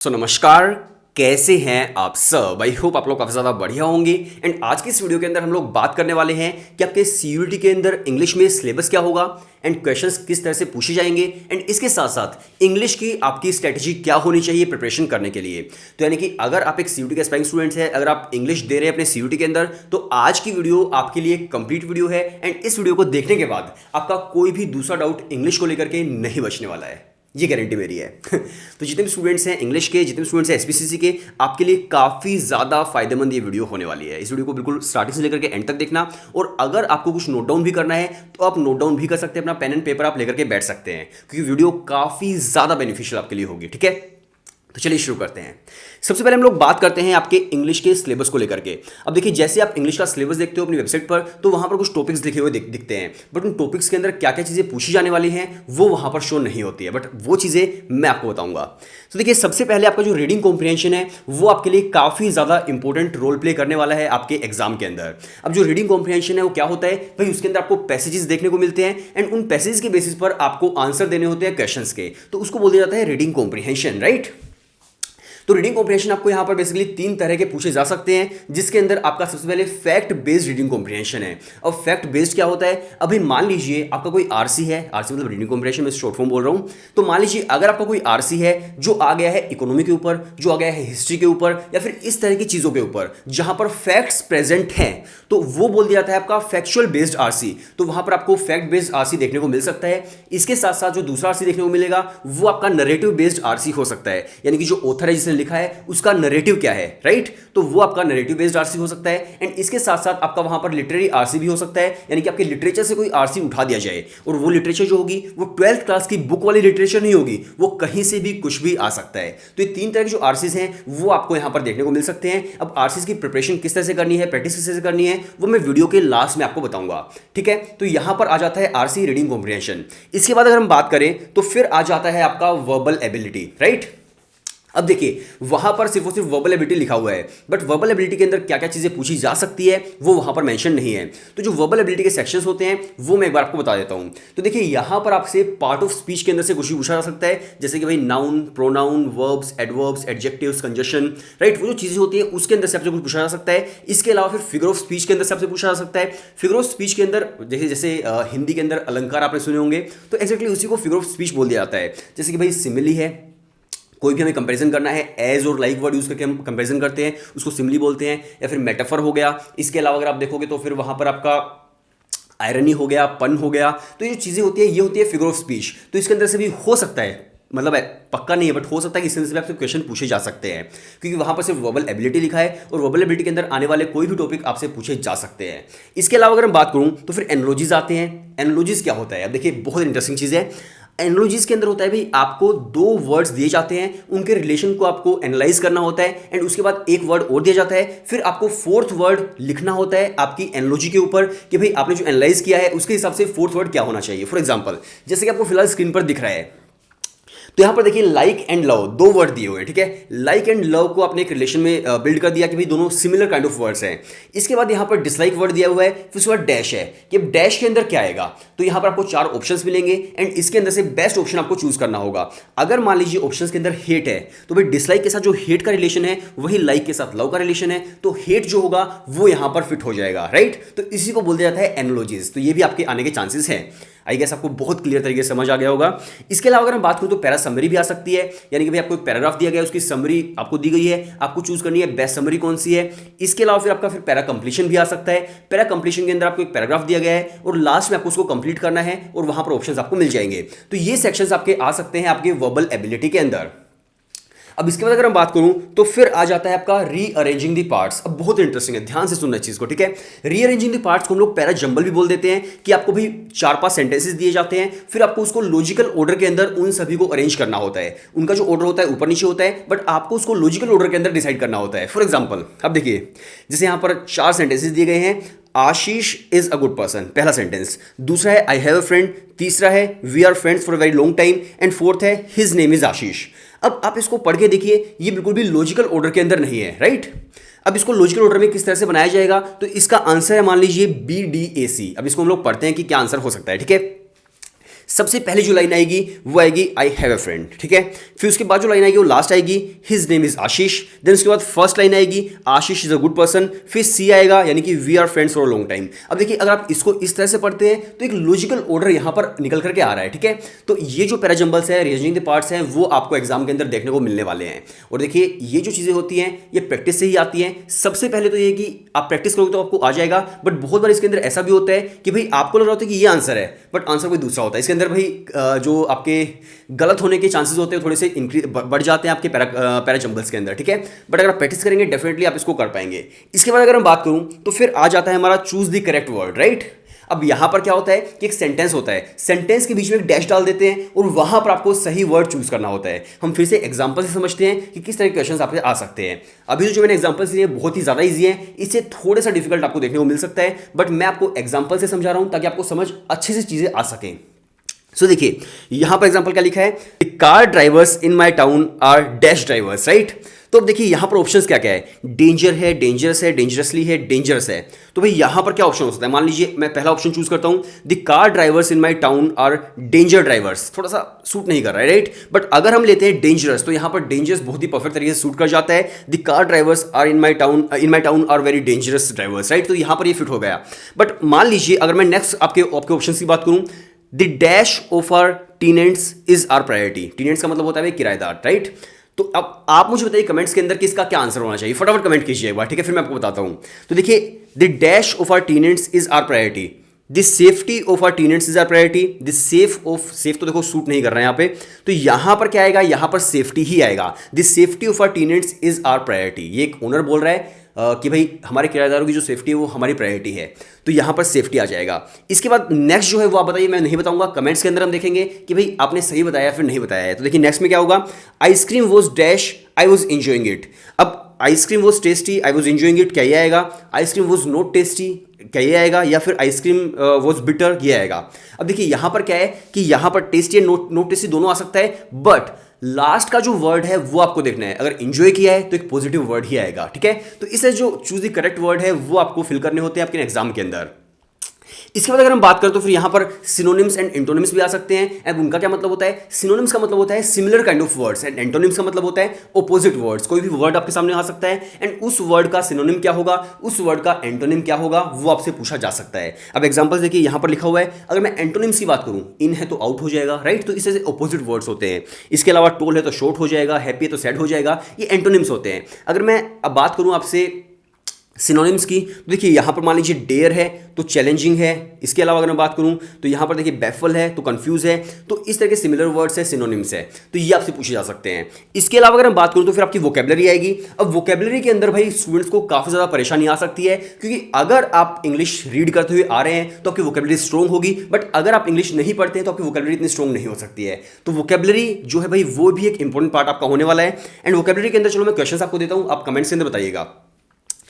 नमस्कार। कैसे हैं आप सब? आई होप आप लोग काफ़ी ज़्यादा बढ़िया होंगे। एंड आज की इस वीडियो के अंदर हम लोग बात करने वाले हैं कि आपके सीयूईटी के अंदर इंग्लिश में सिलेबस क्या होगा एंड क्वेश्चंस किस तरह से पूछे जाएंगे एंड इसके साथ साथ इंग्लिश की आपकी स्ट्रेटजी क्या होनी चाहिए प्रिपरेशन करने के लिए। तो यानी कि अगर आप एक सीयूईटी के एस्पायरिंग स्टूडेंट हैं, अगर आप इंग्लिश दे रहे हैं अपने सीयूईटी के अंदर, तो आज की वीडियो आपके लिए कंप्लीट वीडियो है एंड इस वीडियो को देखने के बाद आपका कोई भी दूसरा डाउट इंग्लिश को लेकर के नहीं बचने वाला है, ये गारंटी मेरी है। तो जितने भी स्टूडेंट्स हैं इंग्लिश के, जितने भी स्टूडेंट्स हैं एसपीसीसी के, आपके लिए काफ़ी ज़्यादा फायदेमंद ये वीडियो होने वाली है। इस वीडियो को बिल्कुल स्टार्टिंग से लेकर के एंड तक देखना, और अगर आपको कुछ नोट डाउन भी करना है तो आप नोट डाउन भी कर सकते हैं, अपना पेन एंड पेपर आप लेकर के बैठ सकते हैं, क्योंकि वीडियो काफ़ी ज़्यादा बेनिफिशियल आपके लिए होगी। ठीक है, तो चलिए शुरू करते हैं। सबसे पहले हम लोग बात करते हैं आपके इंग्लिश के सिलेबस को लेकर के। अब देखिए, जैसे आप इंग्लिश का सिलेबस देखते हो अपनी वेबसाइट पर, तो वहां पर कुछ टॉपिक्स लिखे हुए दिखते हैं, बट उन टॉपिक्स के अंदर क्या क्या चीज़ें पूछी जाने वाली हैं वो वहां पर शो नहीं होती है, बट वो चीज़ें मैं आपको बताऊंगा। तो देखिए, सबसे पहले आपका जो रीडिंग कॉम्प्रिहेंशन है वो आपके लिए काफ़ी ज़्यादा इंपॉर्टेंट रोल प्ले करने वाला है आपके एग्जाम के अंदर। अब जो रीडिंग कॉम्प्रिहेंशन है वो क्या होता है भाई, उसके अंदर आपको पैसेजेस देखने को मिलते हैं एंड उन पैसेजेस के बेसिस पर आपको आंसर देने होते हैं क्वेश्चंस के, तो उसको बोल दिया जाता है रीडिंग कॉम्प्रिहेंशन, राइट। तो रीडिंग कॉम्प्रिहेंशन आपको यहां पर बेसिकली तीन तरह के पूछे जा सकते हैं, जिसके अंदर आपका सबसे पहले फैक्ट बेस्ड रीडिंग कॉम्प्रिहेंशन है। अब फैक्ट बेस्ड क्या होता है? अभी मान लीजिए आपका कोई आरसी है, आरसी मतलब रीडिंग कॉम्प्रिहेंशन में शॉर्ट फॉर्म बोल रहा हूं। तो मान लीजिए अगर आपका कोई आरसी है जो आ गया है इकोनॉमी के ऊपर, जो आ गया है हिस्ट्री के ऊपर, या फिर इस तरह की चीजों के ऊपर जहां पर फैक्ट्स प्रेजेंट हैं, तो वो बोल दिया जाता है आपका फैक्चुअल बेस्ड आरसी। तो वहां पर आपको फैक्ट बेस्ड आरसी देखने को मिल सकता है। इसके साथ साथ जो दूसरा आरसी देखने को मिलेगा वो आपका नरेटिव बेस्ड आरसी हो सकता है, यानी कि जो ऑथर है जिसने लिखा है उसका नरेटिव क्या है, राइट। तो वो आपका नरेटिव बेस्ड आरसी हो सकता है। एंड इसके साथ साथ आपका वहां पर लिटरेरी आरसी भी हो सकता है, यानी कि आपके लिटरेचर से कोई आरसी उठा दिया जाए, और वो लिटरेचर जो होगी वो 12th क्लास की बुक वाली लिटरेचर नहीं होगी, वो कहीं से भी कुछ भी आ सकता है। तो ये तीन तरह के जो आरसीज हैं वो आपको यहां पर देखने को मिल सकते हैं। अब आरसीज की प्रिपरेशन किस तरह से करनी है, प्रैक्टिस किस तरह से करनी है, वो मैं वीडियो के लास्ट में आपको बताऊंगा। ठीक है, तो यहां पर आ जाता है आरसी रीडिंग कॉम्प्रिहेंशन। इसके बाद अगर हम बात करें तो फिर आ जाता है आपका वर्बल एबिलिटी, राइट। अब देखिए, वहां पर सिर्फ और सिर्फ वर्बल एबिलिटी लिखा हुआ है, बट वर्बल एबिलिटी के अंदर क्या क्या चीजें पूछी जा सकती है वो वहां पर मेंशन नहीं है। तो जो वर्बल एबिलिटी के सेक्शंस होते हैं वो मैं एक बार आपको बता देता हूं। तो देखिए, यहां पर आपसे पार्ट ऑफ स्पीच के अंदर से कुछ भी पूछा जा सकता है, जैसे कि भाई noun, pronoun, verbs, adverbs, adjectives, conjunction, right. वो जो चीजें होती है उसके अंदर से आपसे कुछ पूछा जा सकता है। इसके अलावा फिर फिगर ऑफ स्पीच के अंदर से आपसे पूछा जा सकता है। फिगर ऑफ स्पीच के अंदर जैसे जैसे हिंदी के अंदर अलंकार आपने सुने होंगे, तो एक्जैक्टली उसी को फिगर ऑफ स्पीच बोल दिया जाता है। जैसे कि भाई सिमिली है, कोई भी हमें कंपैरिजन करना है, एज और लाइक वर्ड यूज करके हम कंपैरिजन करते हैं, उसको सिमिली बोलते हैं, या फिर मेटाफर हो गया। इसके अलावा अगर आप देखोगे तो फिर वहां पर आपका आयरनी हो गया, पन हो गया। तो ये जो चीजें होती है ये होती है फिगर ऑफ स्पीच। तो इसके अंदर से भी हो सकता है, मतलब पक्का नहीं है बट हो सकता है कि इससे आपसे क्वेश्चन पूछे जा सकते हैं, क्योंकि वहां पर सिर्फ वर्बल एबिलिटी लिखा है और वर्बल एबिलिटी के अंदर आने वाले कोई भी टॉपिक आपसे पूछे जा सकते हैं। इसके अलावा अगर हम बात करूं तो फिर एनालॉजीज आते हैं। एनालॉजीज क्या होता है? अब देखिए, बहुत इंटरेस्टिंग चीज है। एनालॉजीज के अंदर होता है भाई, आपको दो वर्ड्स दिए जाते हैं, उनके रिलेशन को आपको एनालाइज करना होता है, एंड उसके बाद एक वर्ड और दिया जाता है, फिर आपको फोर्थ वर्ड लिखना होता है आपकी एनालॉजी के ऊपर कि भाई आपने जो एनालाइज किया है उसके हिसाब से फोर्थ वर्ड क्या होना चाहिए। फॉर एग्जांपल, जैसे कि आपको फिलहाल स्क्रीन पर दिख रहा है, तो यहां पर देखिए लाइक एंड लव दो वर्ड दिए हुए हैं। ठीक है, लाइक एंड लव को आपने एक रिलेशन में बिल्ड कर दिया कि भाई दोनों सिमिलर काइंड ऑफ वर्ड्स हैं। इसके बाद यहां पर डिसलाइक वर्ड दिया हुआ है, फिर उसके बाद डैश है कि डैश के अंदर क्या आएगा। तो यहां पर आपको चार ऑप्शंस मिलेंगे एंड इसके अंदर से बेस्ट ऑप्शन आपको चूज करना होगा। अगर मान लीजिए ऑप्शंस के अंदर हेट है, तो भाई डिसलाइक के साथ जो हेट का रिलेशन है वही लाइक के साथ लव का रिलेशन है, तो हेट जो होगा वो यहां पर फिट हो जाएगा, राइट। तो इसी को बोल दिया जाता है एनालॉजीज। तो ये भी आपके आने के चांसेस हैं। आई गेस आपको बहुत क्लियर तरीके से समझ आ गया होगा। इसके अलावा अगर हम बात करूं तो पैरा समरी भी आ सकती है, यानी कि भाई आपको एक पैराग्राफ दिया गया है, उसकी समरी आपको दी गई है, आपको चूज करनी है बेस्ट समरी कौन सी है। इसके अलावा फिर आपका फिर पैरा कंप्लीशन भी आ सकता है। पैरा कंप्लीशन के अंदर आपको एक पैराग्राफ दिया गया है और लास्ट में आपको उसको कंप्लीट करना है और वहां पर ऑप्शंस आपको मिल जाएंगे। तो ये सेक्शंस आपके आ सकते हैं आपके वर्बल एबिलिटी के अंदर। अब इसके बाद अगर हम बात करूं तो फिर आ जाता है आपका रीअरेंजिंग द पार्ट्स। अब बहुत इंटरेस्टिंग है, ध्यान से सुनना इस चीज को, ठीक है। रीअरेंजिंग द पार्ट्स को हम लोग पैरा जंबल भी बोल देते हैं, कि आपको भी 4-5 सेंटेंसेस दिए जाते हैं, फिर आपको उसको लॉजिकल ऑर्डर के अंदर उन सभी को अरेंज करना होता है। उनका जो ऑर्डर होता है ऊपर नीचे होता है, बट आपको उसको लॉजिकल ऑर्डर के अंदर डिसाइड करना होता है। फॉर एग्जाम्पल, अब देखिए, जैसे यहां पर 4 सेंटेंसेस दिए गए हैं। Ashish is a good person, पहला सेंटेंस। दूसरा है आई हैव अ फ्रेंड। तीसरा है we are friends for a very long time. And fourth है हिज नेम इज आशीष। अब आप इसको पढ़ के देखिए, ये बिल्कुल भी लॉजिकल ऑर्डर के अंदर नहीं है, राइट। अब इसको लॉजिकल ऑर्डर में किस तरह से बनाया जाएगा, तो इसका आंसर है मान लीजिए BDAC। अब इसको हम लोग पढ़ते हैं कि क्या आंसर हो सकता है, ठीक है। सबसे पहले जो लाइन आएगी वो आएगी आई हैव अ फ्रेंड, ठीक है। फिर उसके बाद जो लाइन आएगी वो लास्ट आएगी his name is Ashish. Then उसके बाद फर्स्ट लाइन आएगी Ashish is a good person. फिर सी आएगा यानी कि we are friends for a long time. अब देखिए अगर आप इसको इस तरह से पढ़ते हैं तो एक लॉजिकल ऑर्डर यहां पर निकल करके आ रहा है, ठीक है। तो ये जो पैराजंबल्स है, रीजनिंग के पार्ट्स हैं, वो आपको एग्जाम के अंदर देखने को मिलने वाले हैं। और देखिए ये जो चीजें होती हैं ये प्रैक्टिस से ही आती हैं। सबसे पहले तो ये कि आप प्रैक्टिस करोगे तो आपको आ जाएगा, बट बहुत बार इसके अंदर ऐसा भी होता है कि भाई आपको लग रहा होता है कि ये आंसर है बट आंसर कोई दूसरा होता है। इसके अंदर भाई जो आपके गलत होने के चांसेस होते हैं थोड़े से बढ़ जाते हैं आपके पैराजंबल्स के अंदर, ठीक है। बट अगर आप प्रैक्टिस करेंगे डेफिनेटली आप इसको कर पाएंगे। इसके बाद अगर हम बात करूं तो फिर आ जाता है हमारा choose the correct word, right. अब यहां पर क्या होता है कि एक सेंटेंस होता है, सेंटेंस के बीच में एक डैश डाल देते हैं और वहां पर आपको सही वर्ड चूज करना होता है। हम फिर से एग्जांपल से समझते हैं कि किस तरह के क्वेश्चंस आपके आ सकते हैं। अभी जो मैंने एग्जांपल्स लिए बहुत ही ज्यादा इजी है, इससे थोड़ा सा डिफिकल्ट आपको देखने को मिल सकता है, बट मैं आपको एग्जांपल से समझा रहा हूं ताकि आपको समझ अच्छे से चीजें आ सकें। सो देखिए यहां पर एग्जांपल क्या लिखा है, car drivers in my town are dash drivers, right. तो अब देखिए यहां पर ऑप्शंस क्या क्या है, डेंजर है, डेंजरस है, डेंजरसली है, डेंजरस है। तो भाई यहां पर क्या ऑप्शन हो सकता है, मान लीजिए मैं पहला ऑप्शन चूज करता हूं, the car drivers in my town are danger drivers, थोड़ा सा सूट नहीं कर रहा है, राइट। बट अगर हम लेते हैं डेंजरस तो यहां पर डेंजरस बहुत ही परफेक्ट तरीके से सूट कर जाता है। The car drivers are in my town are very dangerous drivers, right. तो यहां पर ये फिट हो गया। बट मान लीजिए अगर मैं नेक्स्ट आपके ऑप्शन की बात करूं, the dash of our tenants is our priority. Tenants का मतलब होता है किराएदार, राइट। तो अब आप मुझे बताइए कमेंट्स के अंदर कि इसका क्या आंसर होना चाहिए, फटाफट कमेंट कीजिए एक बार, ठीक है। फिर मैं आपको बताता हूं। तो देखिए the dash of our tenants is our priority, the safety of our tenants is our priority, the safe तो देखो सूट नहीं कर रहा है यहां पे, तो यहां पर क्या आएगा, यहां पर सेफ्टी ही आएगा। The safety of our tenants is our priority, ये एक ओनर बोल रहा है कि भाई हमारे किराएदारों की जो सेफ्टी है वो हमारी प्रायोरिटी है, तो यहां पर सेफ्टी आ जाएगा। इसके बाद नेक्स्ट जो है वो आप बताइए, मैं नहीं बताऊंगा, कमेंट्स के अंदर हम देखेंगे कि भाई आपने सही बताया या फिर नहीं बताया है। तो देखिए नेक्स्ट में क्या होगा, ice cream was dash I was enjoying it. अब ice cream was tasty I was enjoying it, क्या ये आएगा। आइसक्रीम वॉज नॉट टेस्टी, क्या ये आएगा, या फिर आइसक्रीम वॉज बिटर, ये आएगा। अब देखिए यहां पर क्या है कि यहां पर टेस्टी या नॉट टेस्टी दोनों आ सकता है, बट लास्ट का जो वर्ड है वो आपको देखना है। अगर एंजॉय किया है तो एक पॉजिटिव वर्ड ही आएगा, ठीक है। तो इससे जो चूज द करेक्ट वर्ड है वो आपको फिल करने होते हैं आपके एग्जाम के अंदर। इसके बाद अगर हम बात करें तो फिर यहां पर सिनोनिम्स एंड एंटोनिम्स भी आ सकते हैं। अब उनका क्या मतलब होता है, सिनोनिम्स का मतलब होता है similar kind of words and antonyms का मतलब होता है ऑपोजिट वर्ड्स। कोई भी वर्ड आपके सामने आ सकता है एंड उस वर्ड का सिनोनिम क्या होगा, उस वर्ड का एंटोनिम क्या होगा, वो आपसे पूछा जा सकता है। अब एग्जांपल देखिए यहां पर लिखा हुआ है, अगर मैं एंटोनिम्स की बात करूं, इन है तो आउट हो जाएगा, राइट। तो इससे ऑपोजिट वर्ड्स होते हैं। इसके अलावा टोल है तो शॉर्ट हो जाएगा, हैप्पी है तो सैड हो जाएगा, ये एंटोनिम्स होते हैं। अगर मैं अब बात करूं आपसे सिनोनिम्स की, तो देखिए यहां पर मान लीजिए डेयर है तो चैलेंजिंग है। इसके अलावा अगर मैं बात करूं तो यहां पर देखिए बैफल है तो कंफ्यूज है। तो इस तरह के सिमिलर वर्ड्स है, सिनोनिम्स है, तो ये आपसे पूछे जा सकते हैं। इसके अलावा अगर हम बात करूं तो फिर आपकी वोकैबुलरी आएगी। अब वोकैबुलरी के अंदर भाई स्टूडेंट्स को काफी ज्यादा परेशानी आ सकती है, क्योंकि अगर आप इंग्लिश रीड करते हुए आ रहे हैं तो आपकी वोकैबुलरी स्ट्रॉन्ग होगी, बट अगर आप इंग्लिश नहीं पढ़ते हैं तो आपकी वोकैबुलरी इतनी स्ट्रॉन्ग नहीं हो सकती है। तो वोकैबुलरी जो है भाई वो भी एक इंपॉर्टेंट पार्ट आपका होने वाला है। एंड वोकैबुलरी के अंदर चलो मैं क्वेश्चन आपको देता हूं, आप कमेंट्स के अंदर बताइएगा।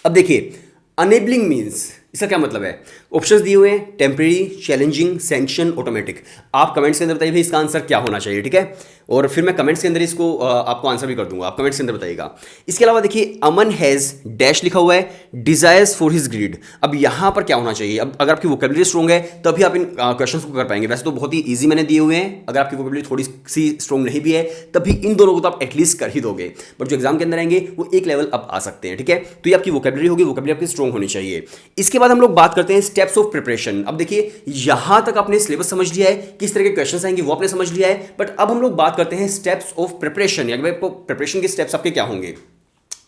अब देखिए अनेबलिंग मीन्स, इसका क्या मतलब है, ऑप्शंस दिए हुए हैं, टेम्परेरी, चैलेंजिंग, सैंक्शन, ऑटोमेटिक। आप कमेंट्स के अंदर बताइए भाई इसका आंसर क्या होना चाहिए, ठीक है। और फिर मैं कमेंट्स के अंदर इसको आपको आंसर भी कर दूंगा, आप कमेंट्स के अंदर बताइएगा। इसके अलावा देखिए अमन हैज डैश लिखा हुआ है, डिजायर्स फॉर हिज ग्रीड। अब यहां पर क्या होना चाहिए, अब अगर आपकी वोकैबुलरी स्ट्रॉन्ग है तभी आप इन क्वेश्चंस को कर पाएंगे। वैसे तो बहुत ही ईजी मैंने दिए हुए हैं, अगर आपकी वोकैबुलरी थोड़ी सी स्ट्रॉन्ग नहीं भी है तभी इन दोनों को तो आप एटलीस्ट कर ही दोगे, बट जो एग्जाम के अंदर आएंगे वो एक लेवल अप आ सकते हैं, ठीक है। तो ये आपकी वोकैबुलरी होगी, वोकैबुलरी आपकी स्ट्रॉन्ग होनी चाहिए। इसके बाद हम लोग बात करते हैं स्टेप्स ऑफ प्रिपरेशन। अब देखिए यहां तक आपने सिलेबस समझ लिया है, किस तरह के क्वेश्चंस आएंगे वो आपने समझ लिया है, बट अब हम लोग बात करते हैं स्टेप्स ऑफ प्रिपरेशन, यानी भाई प्रिपरेशन के स्टेप्स आपके क्या होंगे।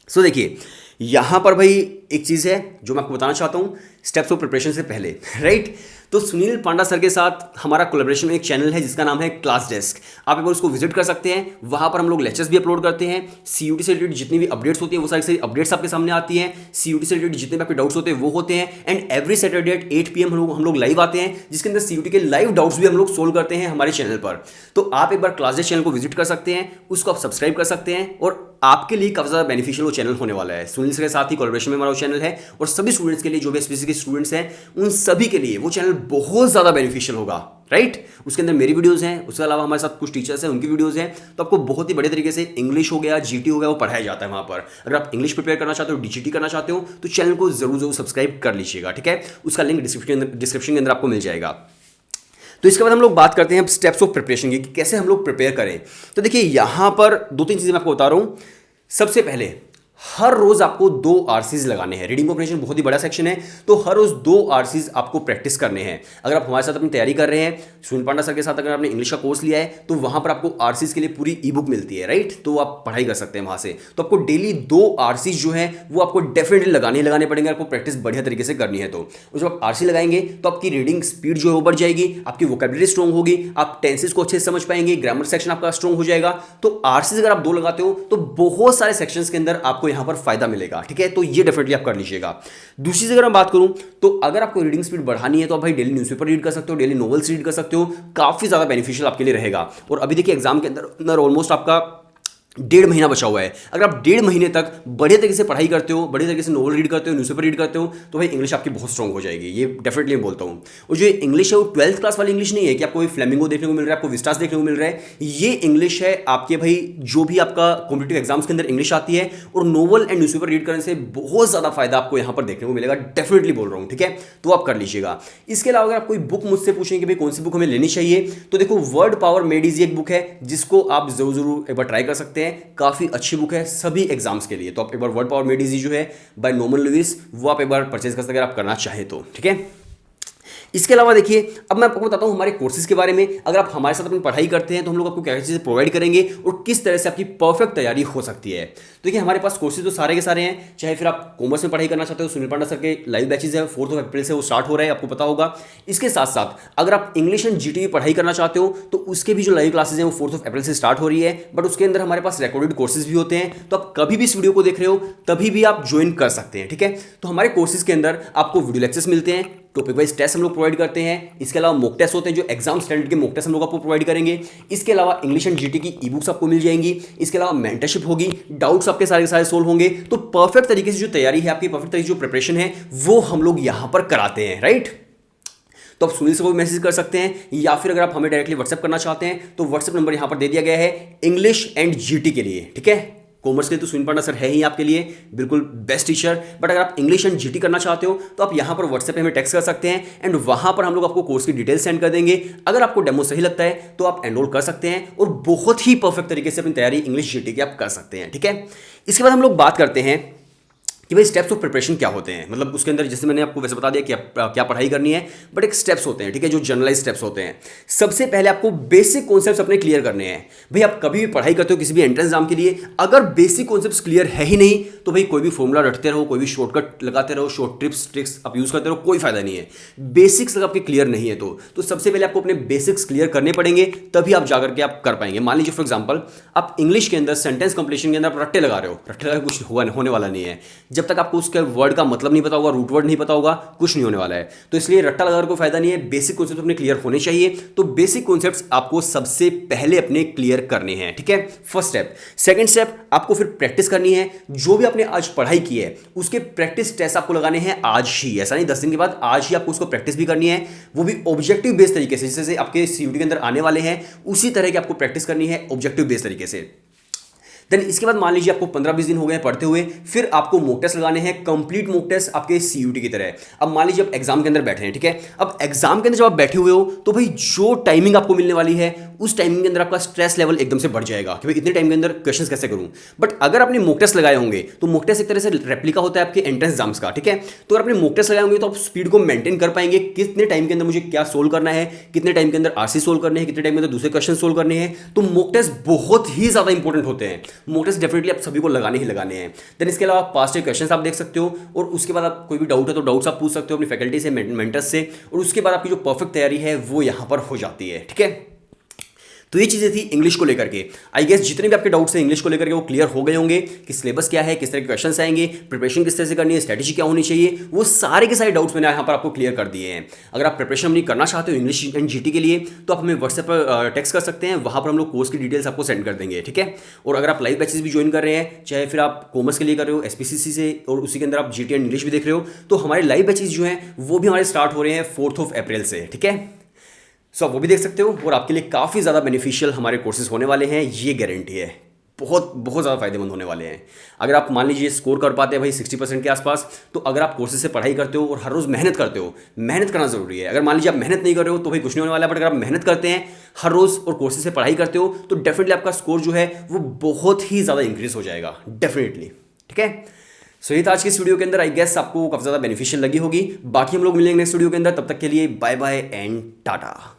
सो देखिए यहां पर भाई एक चीज है जो मैं आपको बताना चाहता हूं स्टेप्स ऑफ प्रिपरेशन से पहले, राइट। तो सुनील पांडा सर के साथ हमारा कोलैबोरेशन में एक चैनल है जिसका नाम है क्लास डेस्क, आप एक बार उसको विजिट कर सकते हैं। वहां पर हम लोग लेक्चर्स भी अपलोड करते हैं, सीयूटी से रिलेटेड जितनी भी अपडेट्स होती हैं वो सारी अपडेट्स आपके सामने आती हैं, सीयूटी से रिलेटेड जितने भी आपके डाउट्स होते हैं वो होते हैं। And every Saturday at 8 PM हम लोग लाइव आते हैं, जिसके अंदर सीयूटी के लाइव डाउट्स भी हम लोग सोल्व करते हैं हमारे चैनल पर। तो आप एक बार क्लास डेस्क चैनल को विजिट कर सकते हैं, उसको आप सब्सक्राइब कर सकते हैं, और आपके लिए काफी ज्यादा बेनिफिशियल वो चैनल होने वाला है। सुनील सर के साथ ही कोलैबोरेशन में हमारा चैनल है, और सभी स्टूडेंट्स के लिए, जो भी स्पेसिफिक स्टूडेंट्स हैं उन सभी के लिए वो चैनल बहुत ज्यादा बेनिफिशियल होगा, राइट। उसके अंदर मेरी वीडियोस हैं, उसके अलावा हमारे साथ कुछ टीचर्स हैं उनकी वीडियोस हैं, तो आपको बहुत ही बड़े तरीके से इंग्लिश हो गया, जीटी हो गया, वो पढ़ाया जाता है वहां पर। अगर आप इंग्लिश प्रिपेयर करना चाहते हो, डीजीटी करना चाहते हो, तो चैनल को जरूर सब्सक्राइब कर लीजिएगा, ठीक है। उसका लिंक डिस्क्रिप्शन के अंदर आपको मिल जाएगा। तो इसके बाद हम लोग बात करते हैं स्टेप्स ऑफ प्रिपरेशन की कि कैसे हम लोग प्रिपेयर करें। तो देखिए यहाँ पर दो तीन चीज़ें मैं आपको बता रहा हूँ। सबसे पहले हर रोज आपको 2 आरसीज लगाने हैं। रीडिंग कॉम्प्रिहेंशन बहुत ही बड़ा सेक्शन है, तो हर रोज 2 आरसीज आपको प्रैक्टिस करने हैं। अगर आप हमारे साथ अपनी तैयारी कर रहे हैं, सुनील पांडा सर के साथ अगर आपने इंग्लिश का कोर्स लिया है, तो वहां पर आपको आरसीज के लिए पूरी ई बुक मिलती है, राइट। तो आप पढ़ाई कर सकते हैं वहां से। तो आपको डेली 2 आरसीज जो है वो आपको डेफिनेटली लगाने पड़ेंगे, आपको प्रैक्टिस बढ़िया तरीके से करनी है। तो जब आप आरसी लगाएंगे तो आपकी रीडिंग स्पीड जो है वो बढ़ जाएगी, आपकी वोकैबुलरी स्ट्रॉन्ग होगी, आप टेंसेस को अच्छे से समझ पाएंगे, ग्रामर सेक्शन आपका स्ट्रॉन्ग हो जाएगा। तो आरसीज अगर आप 2 लगाते हो तो बहुत सारे सेक्शंस के अंदर आपको यहां पर फायदा मिलेगा, ठीक है। तो ये डेफिनेटली आप कर लीजिएगा। दूसरी चीज अगर मैं बात करूं तो अगर आपको रीडिंग स्पीड बढ़ानी है तो आप भाई डेली न्यूज़पेपर रीड कर सकते हो, डेली नॉवेल्स रीड कर सकते हो, काफी ज्यादा बेनिफिशियल आपके लिए रहेगा। और अभी देखिए एग्जाम के अंदर ऑलमोस्ट आपका 1.5 महीना बचा हुआ है। अगर आप 1.5 महीने तक बढ़िया तरीके से पढ़ाई करते हो, बढ़िया तरीके से नोवेल रीड करते हो, न्यूज़पेपर रीड करते हो, तो भाई इंग्लिश आपकी बहुत स्ट्रॉन्ग हो जाएगी। ये डेफिनेटली मैं बोलता हूँ। और जो इंग्लिश है वो 12th क्लास वाली इंग्लिश नहीं है कि आपको कोई फ्लेमिंगो देखने को मिल रहा है, आपको विस्टास देखने को मिल रहा है। ये इंग्लिश है आपके भाई जो भी आपका कॉम्पिटेटिव एग्जाम्स के अंदर इंग्लिश आती है, और नोवेल एंड न्यूज़पेपर रीड करने से बहुत ज़्यादा फायदा आपको यहाँ पर देखने को मिलेगा, डेफिनेटली बोल रहा हूँ, ठीक है। तो आप कर लीजिएगा। इसके अलावा अगर आप कोई बुक मुझसे पूछेंगे कि भाई कौन सी बुक हमें लेनी चाहिए, तो देखो वर्ड पावर मेड इजी एक बुक है जिसको आप जरूर एक बार ट्राई कर सकते हैं। काफ़ी अच्छी बुक है सभी एग्जाम्स के लिए। तो आप एक बार वर्ड पावर मेड इजी जो है बाय नॉर्मन लुइस, वो आप एक बार परचेज कर सकते हैं अगर आप करना चाहे तो, ठीक है। इसके अलावा देखिए अब मैं आपको बताता हूं हमारे कोर्सेज के बारे में। अगर आप हमारे साथ अपनी पढ़ाई करते हैं तो हम लोग आपको क्या क्या चीज़ें प्रोवाइड करेंगे और किस तरह से आपकी परफेक्ट तैयारी हो सकती है। तो देखिए हमारे पास कोर्सेज तो सारे के सारे हैं, चाहे फिर आप कॉमर्स में पढ़ाई करना चाहते हो, सुनील पांडा सर के लाइव बैचेज है 4 अप्रैल से वो स्टार्ट हो रहा है, आपको पता होगा। इसके साथ साथ अगर आप इंग्लिश एंड जीटी पढ़ाई करना चाहते हो तो उसके भी जो लाइव क्लासेज हैं वो 4 अप्रैल से स्टार्ट हो रही है, बट उसके अंदर हमारे पास रिकॉर्डेड कोर्सेज भी होते हैं। तो आप कभी भी इस वीडियो को देख रहे हो तभी भी आप ज्वाइन कर सकते हैं, ठीक है। तो हमारे कोर्सेज के अंदर आपको वीडियो लेक्चर्स मिलते हैं, टॉपिक वाइज टेस्ट हम लोग प्रोवाइड करते हैं। इसके अलावा मॉक टेस्ट होते हैं जो एग्जाम स्टैंडर्ड के मॉक टेस्ट हम लोग आपको प्रोवाइड करेंगे। इसके अलावा इंग्लिश एंड जीटी की ई बुक्स आपको मिल जाएंगी। इसके अलावा मेंटरशिप होगी, डाउट्स आपके सारे के सारे सोल्व होंगे। तो परफेक्ट तरीके से जो तैयारी है आपकी, परफेक्ट तरीके से जो प्रिपरेशन है वो हम लोग यहां पर कराते हैं, राइट। तो आप सुनील सर को भी मैसेज कर सकते हैं, या फिर अगर आप हमें डायरेक्टली व्हाट्सएप करना चाहते हैं तो व्हाट्सएप नंबर यहां पर दे दिया गया है इंग्लिश एंड जीटी के लिए, ठीक है। कॉमर्स के लिए तो सुनील पांडा सर है ही आपके लिए बिल्कुल बेस्ट टीचर, बट अगर आप इंग्लिश एंड जीटी करना चाहते हो तो आप यहाँ पर व्हाट्सएप पे हमें टेक्स्ट कर सकते हैं एंड वहाँ पर हम लोग आपको कोर्स की डिटेल सेंड कर देंगे। अगर आपको डेमो सही लगता है तो आप एनरोल कर सकते हैं और बहुत ही परफेक्ट तरीके से अपनी तैयारी इंग्लिश जीटी की आप कर सकते हैं, ठीक है। इसके बाद हम लोग बात करते हैं कि भाई स्टेप्स ऑफ प्रिपरेशन क्या होते हैं। मतलब उसके अंदर जैसे मैंने आपको वैसे बता दिया कि क्या पढ़ाई करनी है, बट एक स्टेप्स होते हैं, ठीक है, जो जनरलाइज स्टेप्स होते हैं। सबसे पहले आपको बेसिक कॉन्सेप्ट्स अपने क्लियर करने हैं। भाई आप कभी भी पढ़ाई करते हो किसी भी एंट्रेंस एग्जाम के लिए, अगर बेसिक कॉन्सेप्ट्स क्लियर है ही नहीं तो भाई कोई भी फॉर्मूला रटते रहो, कोई भी शॉर्टकट लगाते रहो, शॉर्ट ट्रिक्स आप यूज करते रहो, कोई फायदा नहीं है। बेसिक्स अगर आपके क्लियर नहीं है तो सबसे पहले आपको अपने बेसिक्स क्लियर करने पड़ेंगे, तभी आप जाकर के आप कर पाएंगे। मान लीजिए फॉर एग्जाम्पल आप इंग्लिश के अंदर सेंटेंस कंप्लीशन के अंदर आप रट्टे लगा रहे हो, रट्टे लगा कुछ होने वाला नहीं है। जब तक आपको उसके वर्ड का मतलब नहीं पता होगा, रूट वर्ड नहीं पता होगा, कुछ नहीं होने वाला है। तो इसलिए रट्टा लगाकर कोई फायदा नहीं है। बेसिक कॉन्सेप्ट अपने क्लियर होने चाहिए। तो बेसिक कॉन्सेप्ट्स आपको सबसे पहले अपने क्लियर करने हैं, ठीक है, फर्स्ट स्टेप। सेकंड स्टेप, आपको फिर प्रैक्टिस करनी है। जो भी आपने आज पढ़ाई की है उसके प्रैक्टिस टेस्ट आपको लगाने हैं आज ही, ऐसा नहीं 10 दिन के बाद, आज ही आपको उसको प्रैक्टिस भी करनी है, वो भी ऑब्जेक्टिव बेस्ड तरीके से। जैसे आपके सीयूटी के अंदर आने वाले हैं उसी तरह की आपको प्रैक्टिस करनी है ऑब्जेक्टिव बेस्ड तरीके से। देन इसके बाद मान लीजिए आपको 15-20 दिन हो गए पढ़ते हुए, फिर आपको मॉक टेस्ट लगाने हैं, कंप्लीट मॉक टेस्ट आपके सीयूटी की तरह। अब मान लीजिए आप एग्जाम के अंदर बैठे हैं, ठीक है। अब एग्जाम के अंदर जब आप बैठे हुए हो तो भाई जो टाइमिंग आपको मिलने वाली है उस टाइमिंग के अंदर आपका स्ट्रेस लेवल एकदम से बढ़ जाएगा कि भाई इतने टाइम के अंदर क्वेश्चंस कैसे करूं। बट अगर आपने मॉक टेस्ट लगाए होंगे तो मॉक टेस्ट एक तरह से रेप्लिका होता है आपके एंट्रेंस एग्जाम्स का, ठीक है। तो अगर आपने मॉक टेस्ट लगाए होंगे तो आप स्पीड को मेंटेन कर पाएंगे, कितने टाइम के अंदर मुझे क्या सोल्व करना है, कितने टाइम के अंदर आरसी सोल्व करने हैं, कितने टाइम के अंदर दूसरे क्वेश्चन सोल्व करने हैं। तो मॉक टेस्ट बहुत ही ज्यादा इंपॉर्टेंट होते हैं। मॉक टेस्ट डेफिनेटली आप सभी को लगाने ही लगाने हैं। देन इसके अलावा पास्ट ईयर क्वेश्चंस आप देख सकते हो, और उसके बाद आप कोई भी डाउट है तो डाउट्स आप पूछ सकते हो अपनी फैकल्टी से, मेंटर्स से, और उसके बाद आपकी जो परफेक्ट तैयारी है वो यहां पर हो जाती है, ठीक है। तो ये चीज़ें थी इंग्लिश को लेकर के। आई गेस जितने भी आपके डाउट्स हैं इंग्लिश को लेकर के वो क्लियर हो गए होंगे कि सिलेबस क्या है, किस तरह के क्वेश्चंस आएंगे, प्रिपरेशन किस तरह से करनी है, स्ट्रेटेजी क्या होनी चाहिए, वो सारे के सारे डाउट्स मैंने यहाँ पर आपको क्लियर कर दिए हैं। अगर आप प्रिपरेशन अपनी करना चाहते हो इंग्लिश एंड जीटी के लिए तो आप हमें व्हाट्सएप पर टेक्स्ट कर सकते हैं, वहाँ पर हम लोग कोर्स की डिटेल्स आपको सेंड कर देंगे, ठीक है। और अगर आप लाइव बैचेस भी ज्वाइन कर रहे हैं, चाहे फिर आप कॉमर्स के लिए कर रहे हो एसपीसीसी से, और उसी के अंदर आप जीटी एंड इंग्लिश भी देख रहे हो, तो हमारे लाइव बैचेस जो हैं वो भी हमारे स्टार्ट हो रहे हैं 4 अप्रैल से, ठीक है। सो आप वो भी देख सकते हो, और आपके लिए काफ़ी ज़्यादा बेनिफिशियल हमारे कोर्सेज होने वाले हैं, ये गारंटी है। बहुत बहुत ज़्यादा फायदेमंद होने वाले हैं। अगर आप मान लीजिए स्कोर कर पाते हैं भाई 60% के आसपास, तो अगर आप कोर्सेज से पढ़ाई करते हो और हर रोज़ मेहनत करते हो, मेहनत करना ज़रूरी है। अगर मान लीजिए आप मेहनत नहीं कर रहे हो तो भाई कुछ नहीं होने वाला है, बट अगर आप मेहनत करते हैं हर रोज़ और कोर्सेज से पढ़ाई करते हो तो डेफिनेटली आपका स्कोर जो है वो बहुत ही ज़्यादा इंक्रीज हो जाएगा, डेफिनेटली। ठीक है, सो ये था आज की इस वीडियो के अंदर। आई गेस आपको काफ़ी ज़्यादा बेनिफिशियल लगी होगी। बाकी हम लोग मिलेंगे नेक्स्ट वीडियो के अंदर, तब तक के लिए बाय बाय एंड टाटा।